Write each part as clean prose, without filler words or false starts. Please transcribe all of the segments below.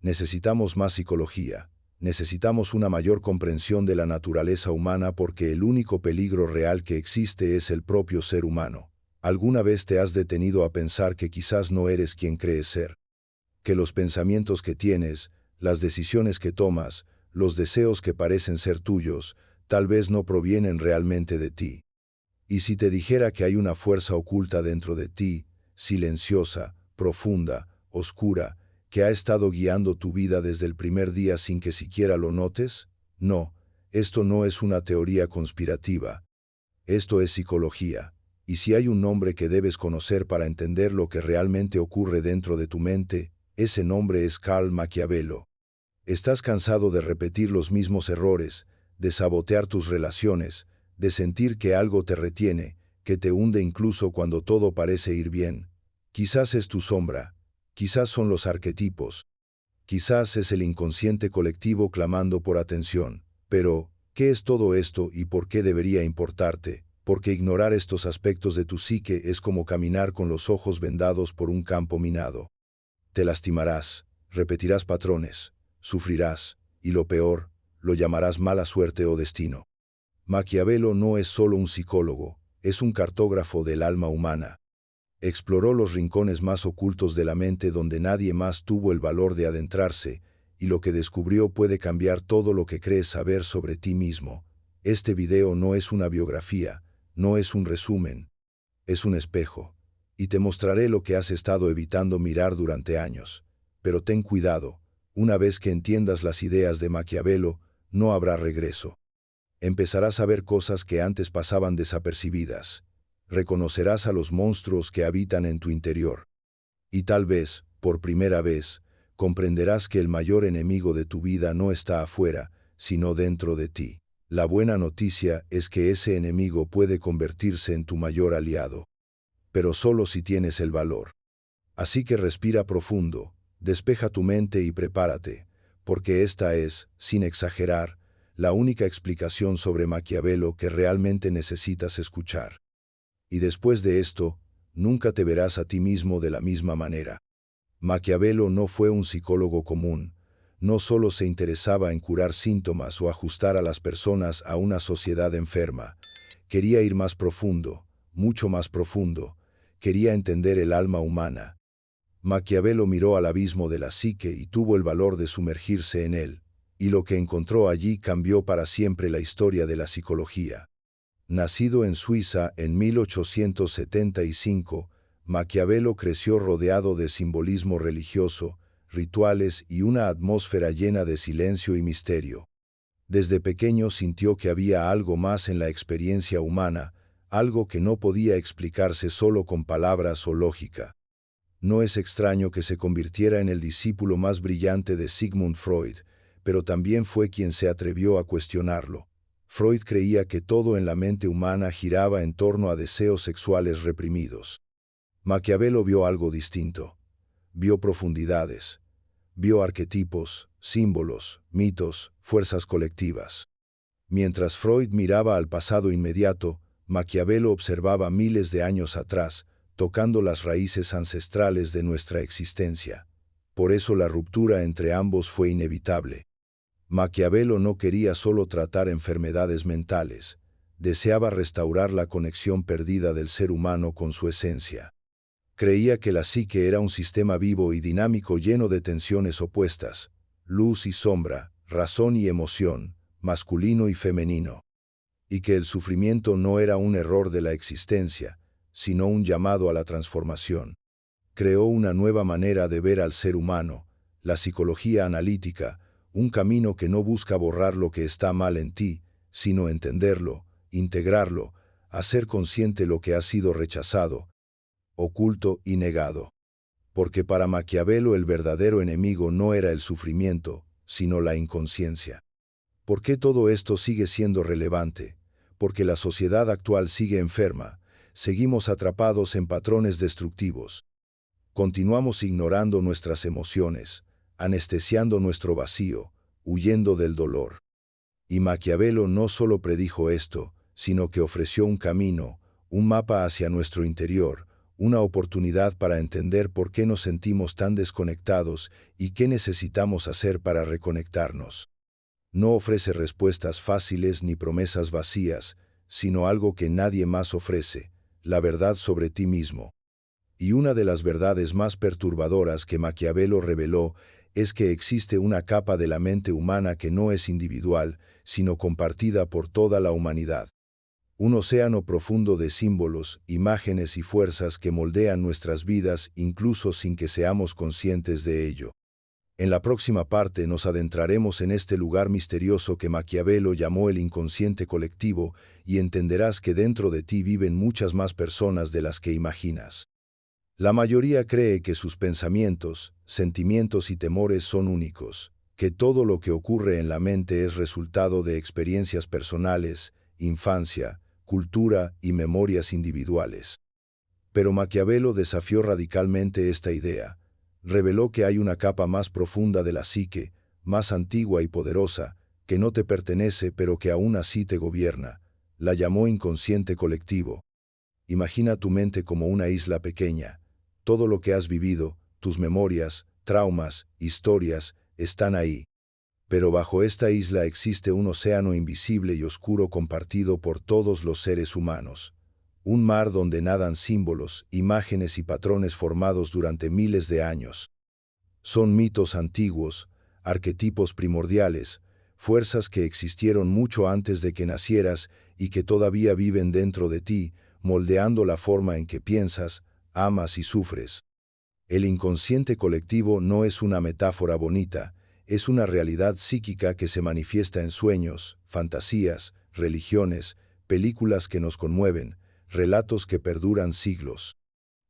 Necesitamos más psicología. Necesitamos una mayor comprensión de la naturaleza humana porque el único peligro real que existe es el propio ser humano. ¿Alguna vez te has detenido a pensar que quizás no eres quien crees ser? Que los pensamientos que tienes, las decisiones que tomas, los deseos que parecen ser tuyos, tal vez no provienen realmente de ti. Y si te dijera que hay una fuerza oculta dentro de ti, silenciosa, profunda, oscura, que ha estado guiando tu vida desde el primer día sin que siquiera lo notes? No, esto no es una teoría conspirativa. Esto es psicología. Y si hay un nombre que debes conocer para entender lo que realmente ocurre dentro de tu mente, ese nombre es Carl Maquiavelo. ¿Estás cansado de repetir los mismos errores, de sabotear tus relaciones, de sentir que algo te retiene, que te hunde incluso cuando todo parece ir bien? Quizás es tu sombra, quizás son los arquetipos, quizás es el inconsciente colectivo clamando por atención. Pero, ¿qué es todo esto y por qué debería importarte? Porque ignorar estos aspectos de tu psique es como caminar con los ojos vendados por un campo minado. Te lastimarás, repetirás patrones, sufrirás, y lo peor, lo llamarás mala suerte o destino. Maquiavelo no es solo un psicólogo, es un cartógrafo del alma humana. Exploró los rincones más ocultos de la mente donde nadie más tuvo el valor de adentrarse, y lo que descubrió puede cambiar todo lo que crees saber sobre ti mismo. Este video no es una biografía, no es un resumen, es un espejo, y te mostraré lo que has estado evitando mirar durante años. Pero ten cuidado, una vez que entiendas las ideas de Maquiavelo, no habrá regreso. Empezarás a ver cosas que antes pasaban desapercibidas. Reconocerás a los monstruos que habitan en tu interior. Y tal vez, por primera vez, comprenderás que el mayor enemigo de tu vida no está afuera, sino dentro de ti. La buena noticia es que ese enemigo puede convertirse en tu mayor aliado. Pero solo si tienes el valor. Así que respira profundo, despeja tu mente y prepárate, porque esta es, sin exagerar, la única explicación sobre Maquiavelo que realmente necesitas escuchar. Y después de esto, nunca te verás a ti mismo de la misma manera. Maquiavelo no fue un psicólogo común, no solo se interesaba en curar síntomas o ajustar a las personas a una sociedad enferma, quería ir más profundo, mucho más profundo, quería entender el alma humana. Maquiavelo miró al abismo de la psique y tuvo el valor de sumergirse en él, y lo que encontró allí cambió para siempre la historia de la psicología. Nacido en Suiza en 1875, Maquiavelo creció rodeado de simbolismo religioso, rituales y una atmósfera llena de silencio y misterio. Desde pequeño sintió que había algo más en la experiencia humana, algo que no podía explicarse solo con palabras o lógica. No es extraño que se convirtiera en el discípulo más brillante de Sigmund Freud, pero también fue quien se atrevió a cuestionarlo. Freud creía que todo en la mente humana giraba en torno a deseos sexuales reprimidos. Maquiavelo vio algo distinto. Vio profundidades. Vio arquetipos, símbolos, mitos, fuerzas colectivas. Mientras Freud miraba al pasado inmediato, Maquiavelo observaba miles de años atrás, tocando las raíces ancestrales de nuestra existencia. Por eso la ruptura entre ambos fue inevitable. Maquiavelo no quería solo tratar enfermedades mentales, deseaba restaurar la conexión perdida del ser humano con su esencia. Creía que la psique era un sistema vivo y dinámico lleno de tensiones opuestas, luz y sombra, razón y emoción, masculino y femenino, y que el sufrimiento no era un error de la existencia, sino un llamado a la transformación. Creó una nueva manera de ver al ser humano, la psicología analítica, un camino que no busca borrar lo que está mal en ti, sino entenderlo, integrarlo, hacer consciente lo que ha sido rechazado, oculto y negado. Porque para Maquiavelo el verdadero enemigo no era el sufrimiento, sino la inconsciencia. ¿Por qué todo esto sigue siendo relevante? Porque la sociedad actual sigue enferma, seguimos atrapados en patrones destructivos. Continuamos ignorando nuestras emociones, anestesiando nuestro vacío, huyendo del dolor. Y Maquiavelo no solo predijo esto, sino que ofreció un camino, un mapa hacia nuestro interior, una oportunidad para entender por qué nos sentimos tan desconectados y qué necesitamos hacer para reconectarnos. No ofrece respuestas fáciles ni promesas vacías, sino algo que nadie más ofrece, la verdad sobre ti mismo. Y una de las verdades más perturbadoras que Maquiavelo reveló es que existe una capa de la mente humana que no es individual, sino compartida por toda la humanidad. Un océano profundo de símbolos, imágenes y fuerzas que moldean nuestras vidas incluso sin que seamos conscientes de ello. En la próxima parte nos adentraremos en este lugar misterioso que Maquiavelo llamó el inconsciente colectivo y entenderás que dentro de ti viven muchas más personas de las que imaginas. La mayoría cree que sus pensamientos, sentimientos y temores son únicos, que todo lo que ocurre en la mente es resultado de experiencias personales, infancia, cultura y memorias individuales. Pero Maquiavelo desafió radicalmente esta idea. Reveló que hay una capa más profunda de la psique, más antigua y poderosa, que no te pertenece pero que aún así te gobierna. La llamó inconsciente colectivo. Imagina tu mente como una isla pequeña. Todo lo que has vivido, tus memorias, traumas, historias, están ahí. Pero bajo esta isla existe un océano invisible y oscuro compartido por todos los seres humanos. Un mar donde nadan símbolos, imágenes y patrones formados durante miles de años. Son mitos antiguos, arquetipos primordiales, fuerzas que existieron mucho antes de que nacieras y que todavía viven dentro de ti, moldeando la forma en que piensas, amas y sufres. El inconsciente colectivo no es una metáfora bonita, es una realidad psíquica que se manifiesta en sueños, fantasías, religiones, películas que nos conmueven, relatos que perduran siglos.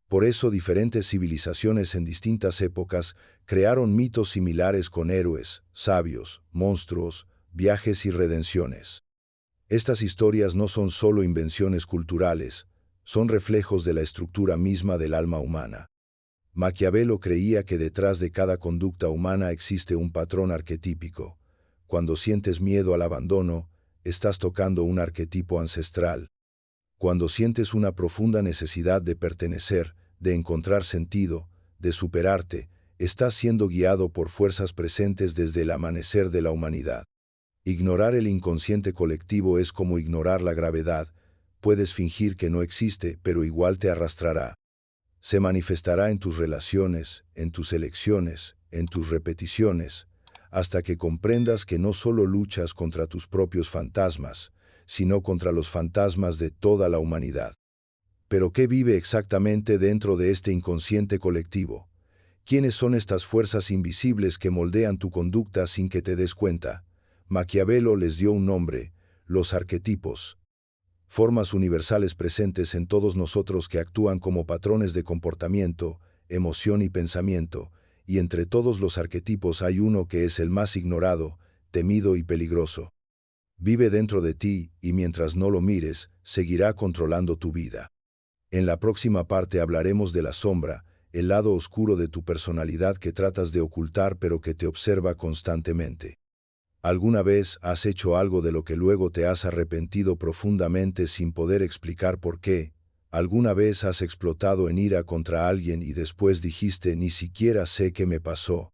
Por eso diferentes civilizaciones en distintas épocas crearon mitos similares con héroes, sabios, monstruos, viajes y redenciones. Estas historias no son solo invenciones culturales, son reflejos de la estructura misma del alma humana. Maquiavelo creía que detrás de cada conducta humana existe un patrón arquetípico. Cuando sientes miedo al abandono, estás tocando un arquetipo ancestral. Cuando sientes una profunda necesidad de pertenecer, de encontrar sentido, de superarte, estás siendo guiado por fuerzas presentes desde el amanecer de la humanidad. Ignorar el inconsciente colectivo es como ignorar la gravedad. Puedes fingir que no existe, pero igual te arrastrará. Se manifestará en tus relaciones, en tus elecciones, en tus repeticiones, hasta que comprendas que no solo luchas contra tus propios fantasmas, sino contra los fantasmas de toda la humanidad. Pero ¿qué vive exactamente dentro de este inconsciente colectivo? ¿Quiénes son estas fuerzas invisibles que moldean tu conducta sin que te des cuenta? Maquiavelo les dio un nombre: los arquetipos. Formas universales presentes en todos nosotros que actúan como patrones de comportamiento, emoción y pensamiento, y entre todos los arquetipos hay uno que es el más ignorado, temido y peligroso. Vive dentro de ti y mientras no lo mires, seguirá controlando tu vida. En la próxima parte hablaremos de la sombra, el lado oscuro de tu personalidad que tratas de ocultar pero que te observa constantemente. ¿Alguna vez has hecho algo de lo que luego te has arrepentido profundamente sin poder explicar por qué? ¿Alguna vez has explotado en ira contra alguien y después dijiste ni siquiera sé qué me pasó?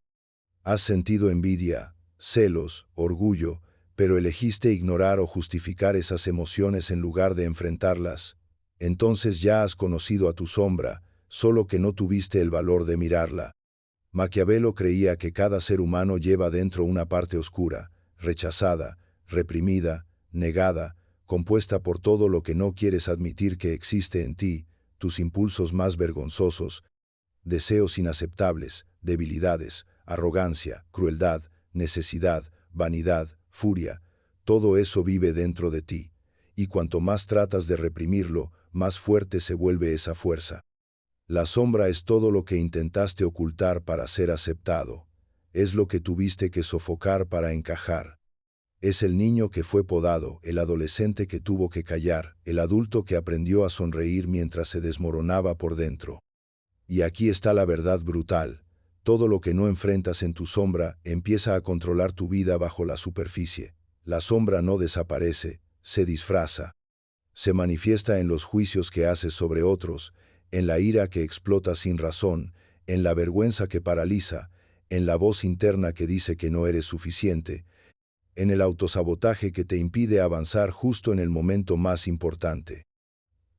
¿Has sentido envidia, celos, orgullo, pero elegiste ignorar o justificar esas emociones en lugar de enfrentarlas? Entonces ya has conocido a tu sombra, solo que no tuviste el valor de mirarla. Maquiavelo creía que cada ser humano lleva dentro una parte oscura, rechazada, reprimida, negada, compuesta por todo lo que no quieres admitir que existe en ti, tus impulsos más vergonzosos, deseos inaceptables, debilidades, arrogancia, crueldad, necesidad, vanidad, furia, todo eso vive dentro de ti, y cuanto más tratas de reprimirlo, más fuerte se vuelve esa fuerza. La sombra es todo lo que intentaste ocultar para ser aceptado. Es lo que tuviste que sofocar para encajar. Es el niño que fue podado, el adolescente que tuvo que callar, el adulto que aprendió a sonreír mientras se desmoronaba por dentro. Y aquí está la verdad brutal. Todo lo que no enfrentas en tu sombra empieza a controlar tu vida bajo la superficie. La sombra no desaparece, se disfraza. Se manifiesta en los juicios que haces sobre otros, en la ira que explota sin razón, en la vergüenza que paraliza, en la voz interna que dice que no eres suficiente, en el autosabotaje que te impide avanzar justo en el momento más importante.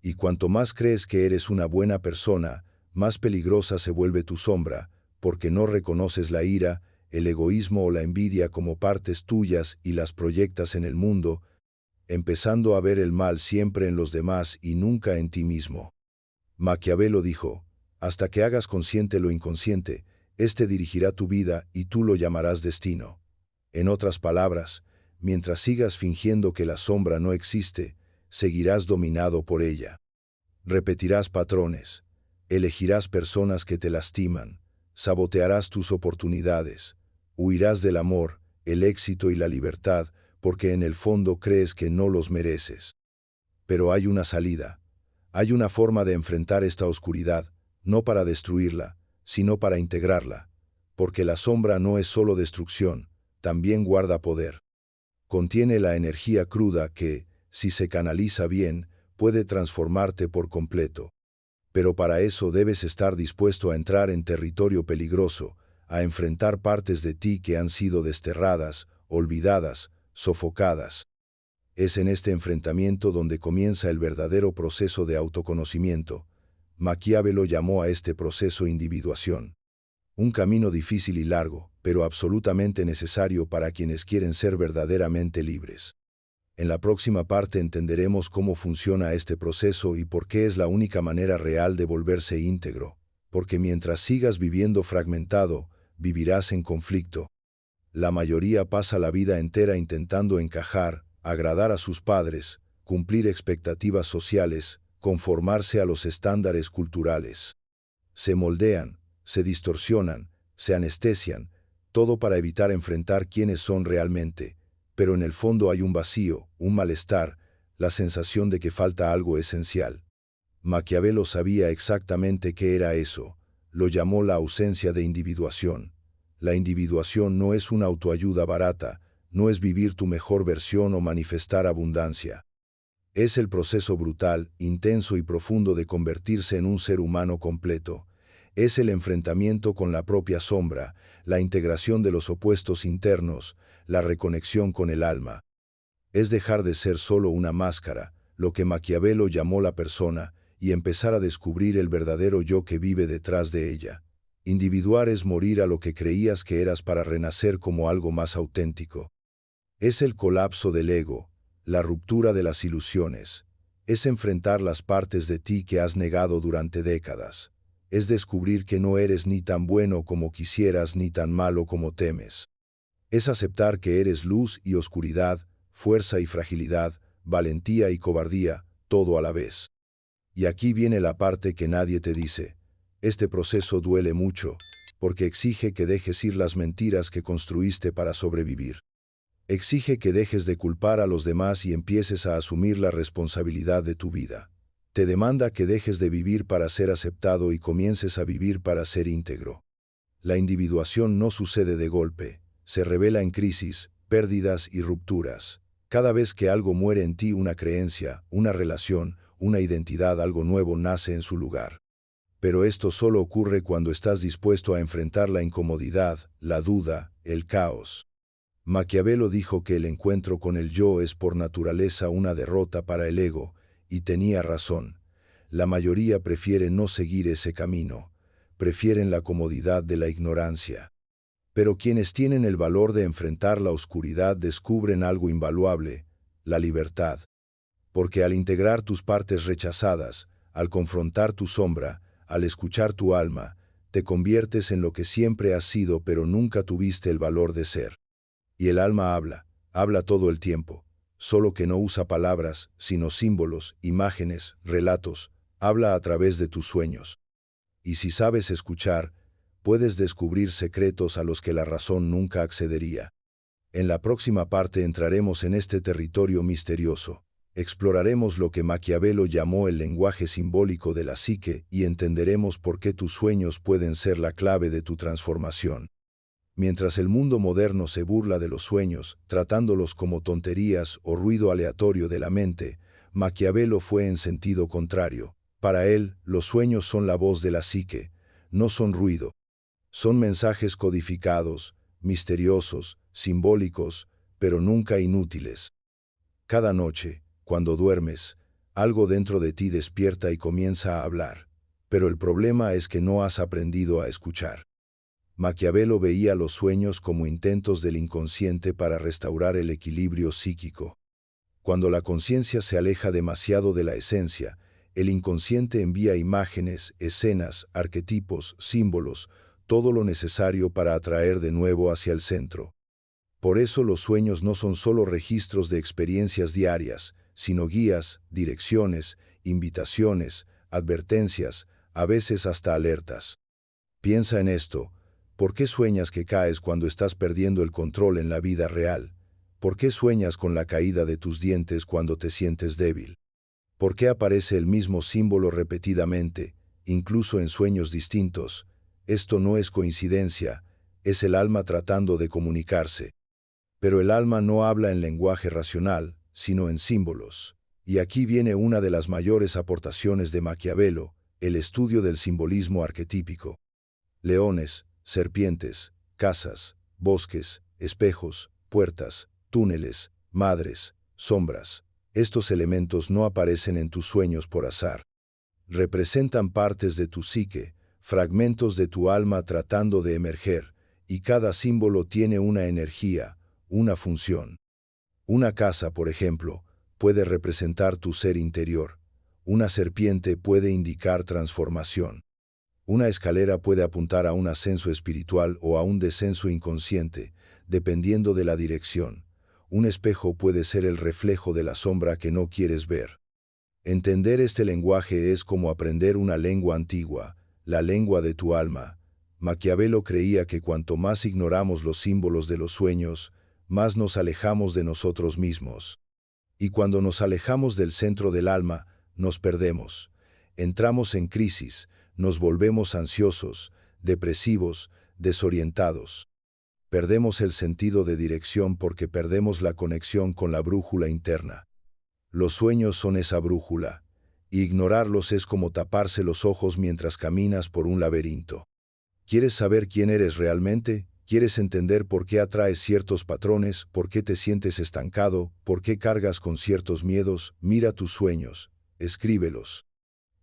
Y cuanto más crees que eres una buena persona, más peligrosa se vuelve tu sombra, porque no reconoces la ira, el egoísmo o la envidia como partes tuyas y las proyectas en el mundo, empezando a ver el mal siempre en los demás y nunca en ti mismo. Maquiavelo dijo, hasta que hagas consciente lo inconsciente, éste dirigirá tu vida y tú lo llamarás destino. En otras palabras, mientras sigas fingiendo que la sombra no existe, seguirás dominado por ella. Repetirás patrones, elegirás personas que te lastiman, sabotearás tus oportunidades, huirás del amor, el éxito y la libertad, porque en el fondo crees que no los mereces. Pero hay una salida, hay una forma de enfrentar esta oscuridad, no para destruirla, sino para integrarla, porque la sombra no es solo destrucción, también guarda poder. Contiene la energía cruda que, si se canaliza bien, puede transformarte por completo. Pero para eso debes estar dispuesto a entrar en territorio peligroso, a enfrentar partes de ti que han sido desterradas, olvidadas, sofocadas. Es en este enfrentamiento donde comienza el verdadero proceso de autoconocimiento. Maquiavelo llamó a este proceso individuación. Un camino difícil y largo, pero absolutamente necesario para quienes quieren ser verdaderamente libres. En la próxima parte entenderemos cómo funciona este proceso y por qué es la única manera real de volverse íntegro, porque mientras sigas viviendo fragmentado, vivirás en conflicto. La mayoría pasa la vida entera intentando encajar, agradar a sus padres, cumplir expectativas sociales, conformarse a los estándares culturales. Se moldean, se distorsionan, se anestesian, todo para evitar enfrentar quiénes son realmente, pero en el fondo hay un vacío, un malestar, la sensación de que falta algo esencial. Maquiavelo sabía exactamente qué era eso, lo llamó la ausencia de individuación. La individuación no es una autoayuda barata, no es vivir tu mejor versión o manifestar abundancia. Es el proceso brutal, intenso y profundo de convertirse en un ser humano completo. Es el enfrentamiento con la propia sombra, la integración de los opuestos internos, la reconexión con el alma. Es dejar de ser solo una máscara, lo que Maquiavelo llamó la persona, y empezar a descubrir el verdadero yo que vive detrás de ella. Individuar es morir a lo que creías que eras para renacer como algo más auténtico. Es el colapso del ego, la ruptura de las ilusiones. Es enfrentar las partes de ti que has negado durante décadas. Es descubrir que no eres ni tan bueno como quisieras ni tan malo como temes. Es aceptar que eres luz y oscuridad, fuerza y fragilidad, valentía y cobardía, todo a la vez. Y aquí viene la parte que nadie te dice. Este proceso duele mucho, porque exige que dejes ir las mentiras que construiste para sobrevivir. Exige que dejes de culpar a los demás y empieces a asumir la responsabilidad de tu vida. Te demanda que dejes de vivir para ser aceptado y comiences a vivir para ser íntegro. La individuación no sucede de golpe, se revela en crisis, pérdidas y rupturas. Cada vez que algo muere en ti, una creencia, una relación, una identidad, algo nuevo nace en su lugar. Pero esto solo ocurre cuando estás dispuesto a enfrentar la incomodidad, la duda, el caos. Maquiavelo dijo que el encuentro con el yo es por naturaleza una derrota para el ego, y tenía razón. La mayoría prefiere no seguir ese camino, prefieren la comodidad de la ignorancia. Pero quienes tienen el valor de enfrentar la oscuridad descubren algo invaluable, la libertad. Porque al integrar tus partes rechazadas, al confrontar tu sombra, al escuchar tu alma, te conviertes en lo que siempre has sido pero nunca tuviste el valor de ser. Y el alma habla todo el tiempo, solo que no usa palabras, sino símbolos, imágenes, relatos, habla a través de tus sueños. Y si sabes escuchar, puedes descubrir secretos a los que la razón nunca accedería. En la próxima parte entraremos en este territorio misterioso. Exploraremos lo que Maquiavelo llamó el lenguaje simbólico de la psique y entenderemos por qué tus sueños pueden ser la clave de tu transformación. Mientras el mundo moderno se burla de los sueños, tratándolos como tonterías o ruido aleatorio de la mente, Maquiavelo fue en sentido contrario. Para él, los sueños son la voz de la psique, no son ruido. Son mensajes codificados, misteriosos, simbólicos, pero nunca inútiles. Cada noche, cuando duermes, algo dentro de ti despierta y comienza a hablar. Pero el problema es que no has aprendido a escuchar. Maquiavelo veía los sueños como intentos del inconsciente para restaurar el equilibrio psíquico. Cuando la conciencia se aleja demasiado de la esencia, el inconsciente envía imágenes, escenas, arquetipos, símbolos, todo lo necesario para atraer de nuevo hacia el centro. Por eso los sueños no son solo registros de experiencias diarias, sino guías, direcciones, invitaciones, advertencias, a veces hasta alertas. Piensa en esto. ¿Por qué sueñas que caes cuando estás perdiendo el control en la vida real? ¿Por qué sueñas con la caída de tus dientes cuando te sientes débil? ¿Por qué aparece el mismo símbolo repetidamente, incluso en sueños distintos? Esto no es coincidencia, es el alma tratando de comunicarse. Pero el alma no habla en lenguaje racional, sino en símbolos. Y aquí viene una de las mayores aportaciones de Maquiavelo, el estudio del simbolismo arquetípico. Leones, serpientes, casas, bosques, espejos, puertas, túneles, madres, sombras. Estos elementos no aparecen en tus sueños por azar. Representan partes de tu psique, fragmentos de tu alma tratando de emerger, y cada símbolo tiene una energía, una función. Una casa, por ejemplo, puede representar tu ser interior. Una serpiente puede indicar transformación. Una escalera puede apuntar a un ascenso espiritual o a un descenso inconsciente, dependiendo de la dirección. Un espejo puede ser el reflejo de la sombra que no quieres ver. Entender este lenguaje es como aprender una lengua antigua, la lengua de tu alma. Maquiavelo creía que cuanto más ignoramos los símbolos de los sueños, más nos alejamos de nosotros mismos. Y cuando nos alejamos del centro del alma, nos perdemos. Entramos en crisis, nos volvemos ansiosos, depresivos, desorientados. Perdemos el sentido de dirección porque perdemos la conexión con la brújula interna. Los sueños son esa brújula, y ignorarlos es como taparse los ojos mientras caminas por un laberinto. ¿Quieres saber quién eres realmente? ¿Quieres entender por qué atraes ciertos patrones, por qué te sientes estancado, por qué cargas con ciertos miedos? Mira tus sueños, escríbelos.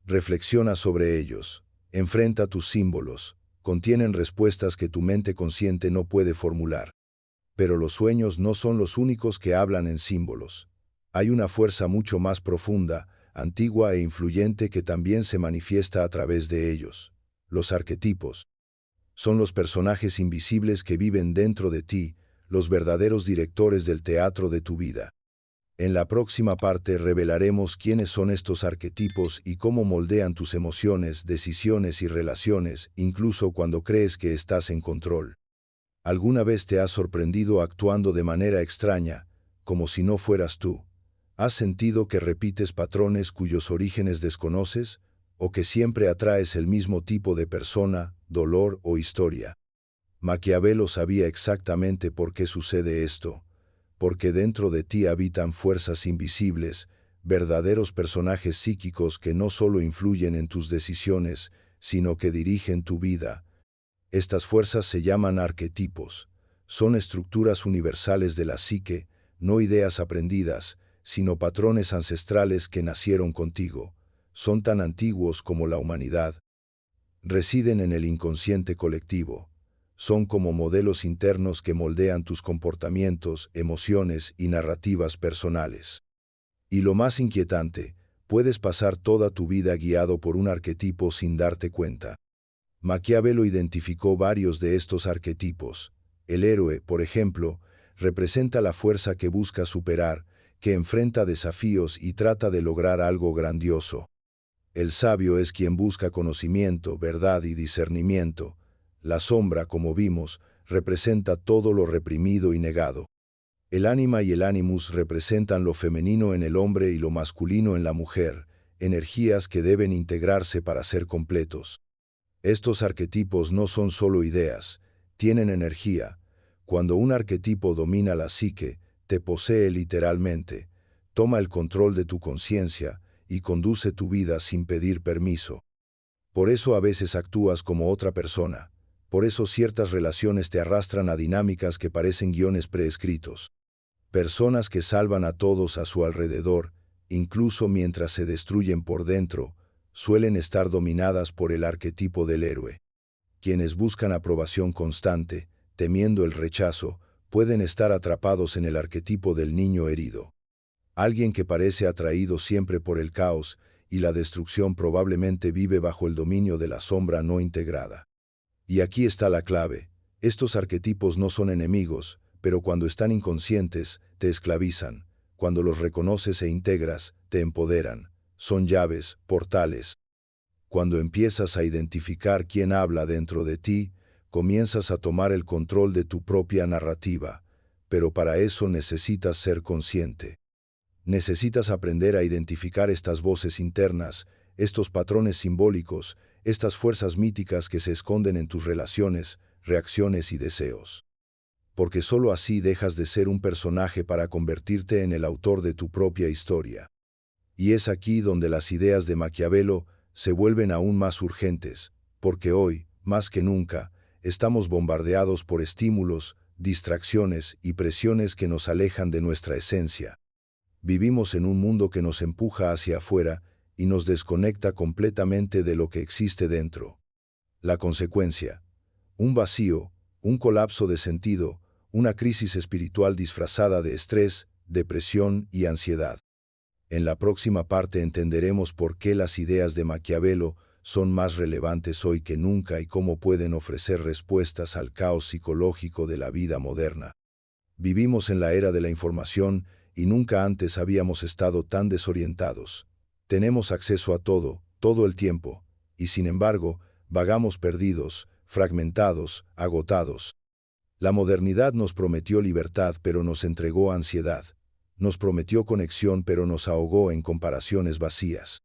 Reflexiona sobre ellos, enfrenta tus símbolos, contienen respuestas que tu mente consciente no puede formular. Pero los sueños no son los únicos que hablan en símbolos. Hay una fuerza mucho más profunda, antigua e influyente que también se manifiesta a través de ellos. Los arquetipos. Son los personajes invisibles que viven dentro de ti, los verdaderos directores del teatro de tu vida. En la próxima parte revelaremos quiénes son estos arquetipos y cómo moldean tus emociones, decisiones y relaciones, incluso cuando crees que estás en control. ¿Alguna vez te has sorprendido actuando de manera extraña, como si no fueras tú? ¿Has sentido que repites patrones cuyos orígenes desconoces, o que siempre atraes el mismo tipo de persona, dolor o historia? Maquiavelo sabía exactamente por qué sucede esto. Porque dentro de ti habitan fuerzas invisibles, verdaderos personajes psíquicos que no solo influyen en tus decisiones, sino que dirigen tu vida. Estas fuerzas se llaman arquetipos. Son estructuras universales de la psique, no ideas aprendidas, sino patrones ancestrales que nacieron contigo. Son tan antiguos como la humanidad. Residen en el inconsciente colectivo. Son como modelos internos que moldean tus comportamientos, emociones y narrativas personales. Y lo más inquietante, puedes pasar toda tu vida guiado por un arquetipo sin darte cuenta. Maquiavelo identificó varios de estos arquetipos. El héroe, por ejemplo, representa la fuerza que busca superar, que enfrenta desafíos y trata de lograr algo grandioso. El sabio es quien busca conocimiento, verdad y discernimiento. La sombra, como vimos, representa todo lo reprimido y negado. El ánima y el animus representan lo femenino en el hombre y lo masculino en la mujer, energías que deben integrarse para ser completos. Estos arquetipos no son solo ideas, tienen energía. Cuando un arquetipo domina la psique, te posee literalmente, toma el control de tu conciencia y conduce tu vida sin pedir permiso. Por eso a veces actúas como otra persona. Por eso ciertas relaciones te arrastran a dinámicas que parecen guiones preescritos. Personas que salvan a todos a su alrededor, incluso mientras se destruyen por dentro, suelen estar dominadas por el arquetipo del héroe. Quienes buscan aprobación constante, temiendo el rechazo, pueden estar atrapados en el arquetipo del niño herido. Alguien que parece atraído siempre por el caos y la destrucción probablemente vive bajo el dominio de la sombra no integrada. Y aquí está la clave. Estos arquetipos no son enemigos, pero cuando están inconscientes, te esclavizan. Cuando los reconoces e integras, te empoderan. Son llaves, portales. Cuando empiezas a identificar quién habla dentro de ti, comienzas a tomar el control de tu propia narrativa. Pero para eso necesitas ser consciente. Necesitas aprender a identificar estas voces internas, estos patrones simbólicos, estas fuerzas míticas que se esconden en tus relaciones, reacciones y deseos. Porque sólo así dejas de ser un personaje para convertirte en el autor de tu propia historia. Y es aquí donde las ideas de Maquiavelo se vuelven aún más urgentes, porque hoy, más que nunca, estamos bombardeados por estímulos, distracciones y presiones que nos alejan de nuestra esencia. Vivimos en un mundo que nos empuja hacia afuera y nos desconecta completamente de lo que existe dentro. La consecuencia: un vacío, un colapso de sentido, una crisis espiritual disfrazada de estrés, depresión y ansiedad. En la próxima parte entenderemos por qué las ideas de Maquiavelo son más relevantes hoy que nunca y cómo pueden ofrecer respuestas al caos psicológico de la vida moderna. Vivimos en la era de la información y nunca antes habíamos estado tan desorientados. Tenemos acceso a todo, todo el tiempo, y sin embargo, vagamos perdidos, fragmentados, agotados. La modernidad nos prometió libertad, pero nos entregó ansiedad. Nos prometió conexión, pero nos ahogó en comparaciones vacías.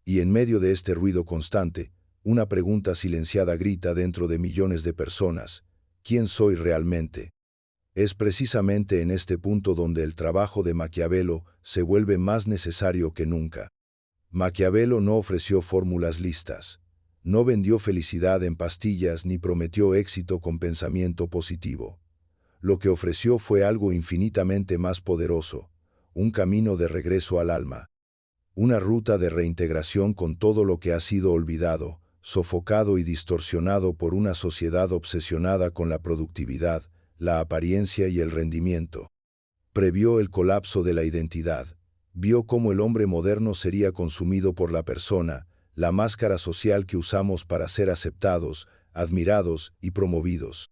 Y en medio de este ruido constante, una pregunta silenciada grita dentro de millones de personas: ¿quién soy realmente? Es precisamente en este punto donde el trabajo de Maquiavelo se vuelve más necesario que nunca. Maquiavelo no ofreció fórmulas listas, no vendió felicidad en pastillas ni prometió éxito con pensamiento positivo. Lo que ofreció fue algo infinitamente más poderoso: un camino de regreso al alma. Una ruta de reintegración con todo lo que ha sido olvidado, sofocado y distorsionado por una sociedad obsesionada con la productividad, la apariencia y el rendimiento. Previó el colapso de la identidad. Vio cómo el hombre moderno sería consumido por la persona, la máscara social que usamos para ser aceptados, admirados y promovidos.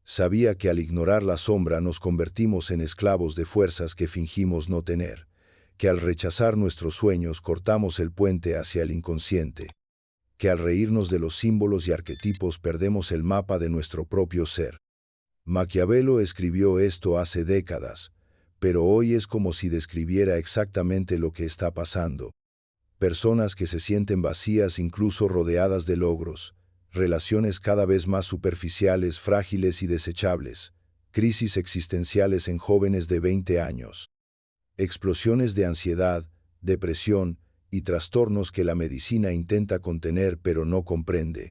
Sabía que al ignorar la sombra nos convertimos en esclavos de fuerzas que fingimos no tener, que al rechazar nuestros sueños cortamos el puente hacia el inconsciente, que al reírnos de los símbolos y arquetipos perdemos el mapa de nuestro propio ser. Maquiavelo escribió esto hace décadas, pero hoy es como si describiera exactamente lo que está pasando. Personas que se sienten vacías incluso rodeadas de logros, relaciones cada vez más superficiales, frágiles y desechables, crisis existenciales en jóvenes de 20 años, explosiones de ansiedad, depresión y trastornos que la medicina intenta contener pero no comprende.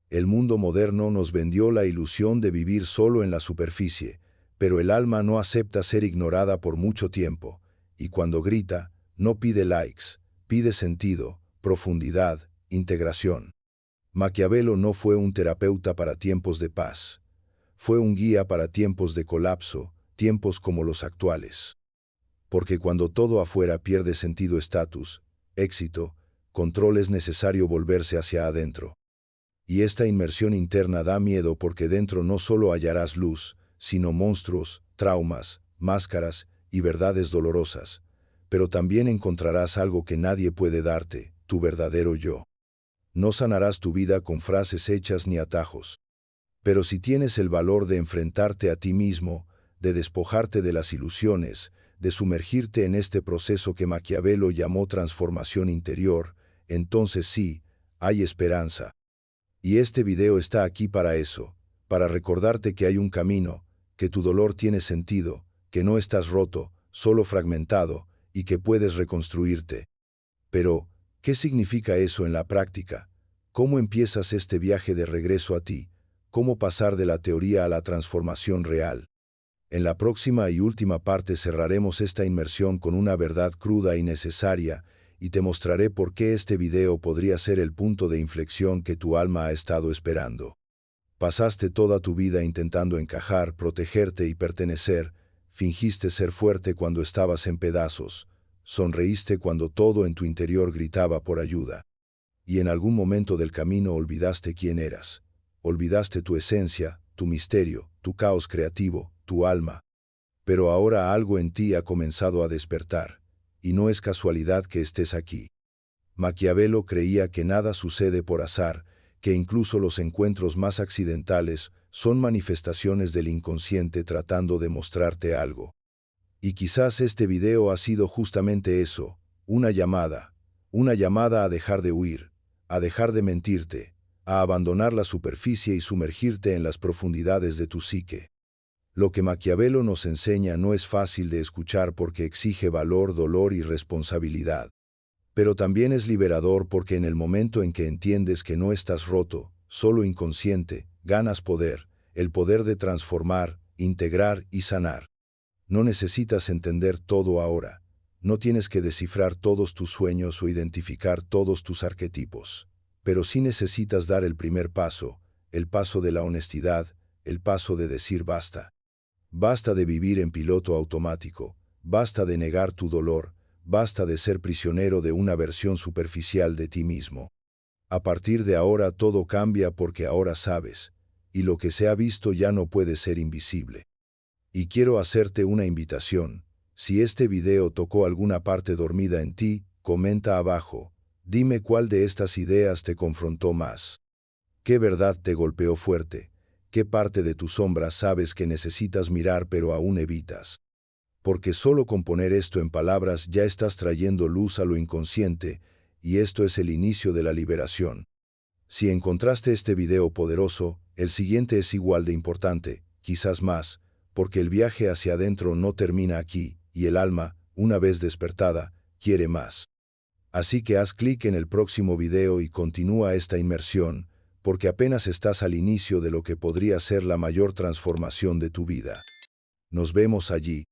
El mundo moderno nos vendió la ilusión de vivir solo en la superficie, pero el alma no acepta ser ignorada por mucho tiempo, y cuando grita, no pide likes, pide sentido, profundidad, integración. Maquiavelo no fue un terapeuta para tiempos de paz. Fue un guía para tiempos de colapso, tiempos como los actuales. Porque cuando todo afuera pierde sentido, estatus, éxito, control, es necesario volverse hacia adentro. Y esta inmersión interna da miedo porque dentro no solo hallarás luz, sino monstruos, traumas, máscaras y verdades dolorosas, pero también encontrarás algo que nadie puede darte: tu verdadero yo. No sanarás tu vida con frases hechas ni atajos. Pero si tienes el valor de enfrentarte a ti mismo, de despojarte de las ilusiones, de sumergirte en este proceso que Maquiavelo llamó transformación interior, entonces sí, hay esperanza. Y este video está aquí para eso, para recordarte que hay un camino, que tu dolor tiene sentido, que no estás roto, solo fragmentado, y que puedes reconstruirte. Pero, ¿qué significa eso en la práctica? ¿Cómo empiezas este viaje de regreso a ti? ¿Cómo pasar de la teoría a la transformación real? En la próxima y última parte cerraremos esta inmersión con una verdad cruda y necesaria, y te mostraré por qué este video podría ser el punto de inflexión que tu alma ha estado esperando. Pasaste toda tu vida intentando encajar, protegerte y pertenecer, fingiste ser fuerte cuando estabas en pedazos, sonreíste cuando todo en tu interior gritaba por ayuda. Y en algún momento del camino olvidaste quién eras. Olvidaste tu esencia, tu misterio, tu caos creativo, tu alma. Pero ahora algo en ti ha comenzado a despertar, y no es casualidad que estés aquí. Maquiavelo creía que nada sucede por azar, que incluso los encuentros más accidentales son manifestaciones del inconsciente tratando de mostrarte algo. Y quizás este video ha sido justamente eso, una llamada a dejar de huir, a dejar de mentirte, a abandonar la superficie y sumergirte en las profundidades de tu psique. Lo que Maquiavelo nos enseña no es fácil de escuchar porque exige valor, dolor y responsabilidad. Pero también es liberador porque en el momento en que entiendes que no estás roto, solo inconsciente, ganas poder, el poder de transformar, integrar y sanar. No necesitas entender todo ahora. No tienes que descifrar todos tus sueños o identificar todos tus arquetipos. Pero sí necesitas dar el primer paso, el paso de la honestidad, el paso de decir basta. Basta de vivir en piloto automático, basta de negar tu dolor, basta de ser prisionero de una versión superficial de ti mismo. A partir de ahora todo cambia porque ahora sabes, y lo que se ha visto ya no puede ser invisible. Y quiero hacerte una invitación. Si este video tocó alguna parte dormida en ti, comenta abajo. Dime cuál de estas ideas te confrontó más. ¿Qué verdad te golpeó fuerte? ¿Qué parte de tu sombra sabes que necesitas mirar pero aún evitas? Porque solo con poner esto en palabras ya estás trayendo luz a lo inconsciente, y esto es el inicio de la liberación. Si encontraste este video poderoso, el siguiente es igual de importante, quizás más, porque el viaje hacia adentro no termina aquí, y el alma, una vez despertada, quiere más. Así que haz clic en el próximo video y continúa esta inmersión, porque apenas estás al inicio de lo que podría ser la mayor transformación de tu vida. Nos vemos allí.